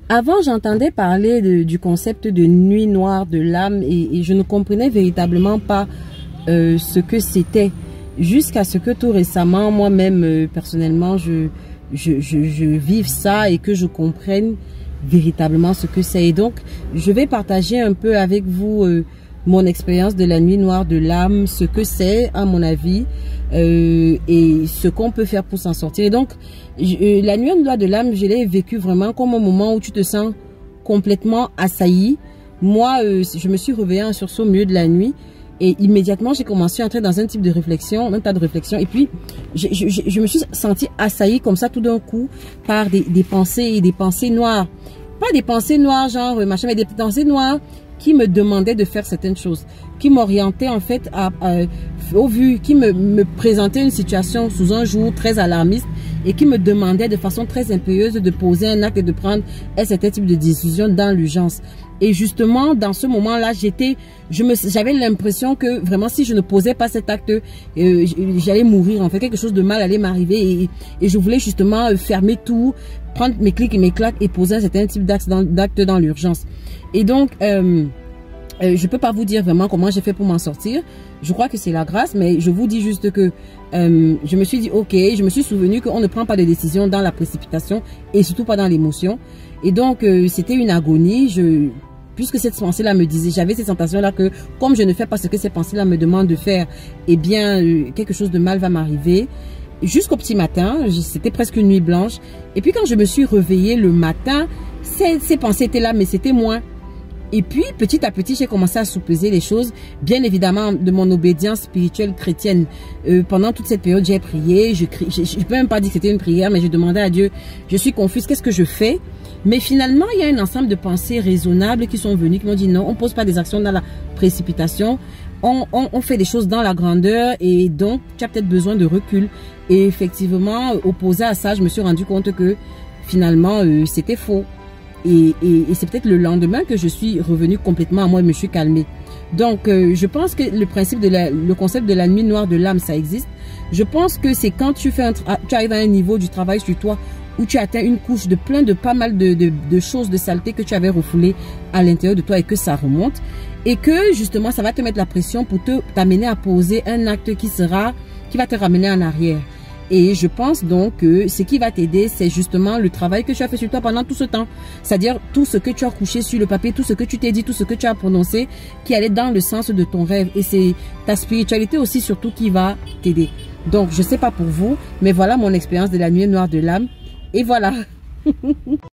Avant, j'entendais parler du concept de nuit noire de l'âme et je ne comprenais véritablement pas ce que c'était. Jusqu'à ce que tout récemment, moi-même, personnellement, je vive ça et que je comprenne véritablement ce que c'est. Et donc, je vais partager un peu avec vous mon expérience de la nuit noire de l'âme, ce que c'est à mon avis et ce qu'on peut faire pour s'en sortir. Et donc, la nuit noire de l'âme, je l'ai vécu vraiment comme un moment où tu te sens complètement assailli. Moi, je me suis réveillée en sursaut au milieu de la nuit. Et immédiatement, j'ai commencé à entrer dans un type de réflexion, un tas de réflexions. Et puis, je me suis sentie assaillie comme ça tout d'un coup par des pensées noires. Pas des pensées noires genre machin, mais des pensées noires qui me demandaient de faire certaines choses, qui m'orientaient en fait au vu, qui me présentaient une situation sous un jour très alarmiste et qui me demandaient de façon très impérieuse de poser un acte et de prendre un certain type de décision dans l'urgence. Et justement, dans ce moment-là, j'avais l'impression que vraiment, si je ne posais pas cet acte, j'allais mourir. En fait, quelque chose de mal allait m'arriver et je voulais justement fermer tout, prendre mes clics et mes claques et poser un certain type d'acte dans l'urgence. Et donc, je peux pas vous dire vraiment comment j'ai fait pour m'en sortir. Je crois que c'est la grâce, mais je vous dis juste que je me suis dit, ok, je me suis souvenu qu'on ne prend pas de décision dans la précipitation et surtout pas dans l'émotion. Et donc, c'était une agonie. Puisque cette pensée-là me disait, j'avais cette sensation-là que comme je ne fais pas ce que ces pensées-là me demandent de faire, eh bien, quelque chose de mal va m'arriver. Jusqu'au petit matin, c'était presque une nuit blanche. Et puis quand je me suis réveillée le matin, ces pensées étaient là, mais c'était moins. Et puis, petit à petit, j'ai commencé à sous-peser les choses. Bien évidemment, de mon obédience spirituelle chrétienne. Pendant toute cette période, j'ai prié. Je peux même pas dire que c'était une prière, mais je demandais à Dieu, je suis confuse, qu'est-ce que je fais? Mais finalement, il y a un ensemble de pensées raisonnables qui sont venues, qui m'ont dit non, on ne pose pas des actions dans la précipitation. On fait des choses dans la grandeur et donc, tu as peut-être besoin de recul. Et effectivement, opposé à ça, je me suis rendu compte que finalement, c'était faux. Et c'est peut-être le lendemain que je suis revenue complètement à moi et me suis calmée. Donc, je pense que le principe le concept de la nuit noire de l'âme, ça existe. Je pense que c'est quand tu arrives à un niveau du travail sur toi où tu atteins une couche de pas mal de choses, de saleté que tu avais refoulées à l'intérieur de toi et que ça remonte. Et que justement, ça va te mettre la pression pour t'amener à poser un acte qui va te ramener en arrière. Et je pense donc que ce qui va t'aider, c'est justement le travail que tu as fait sur toi pendant tout ce temps. C'est-à-dire tout ce que tu as couché sur le papier, tout ce que tu t'es dit, tout ce que tu as prononcé, qui allait dans le sens de ton rêve. Et c'est ta spiritualité aussi surtout qui va t'aider. Donc, je ne sais pas pour vous, mais voilà mon expérience de la nuit noire de l'âme. Et voilà.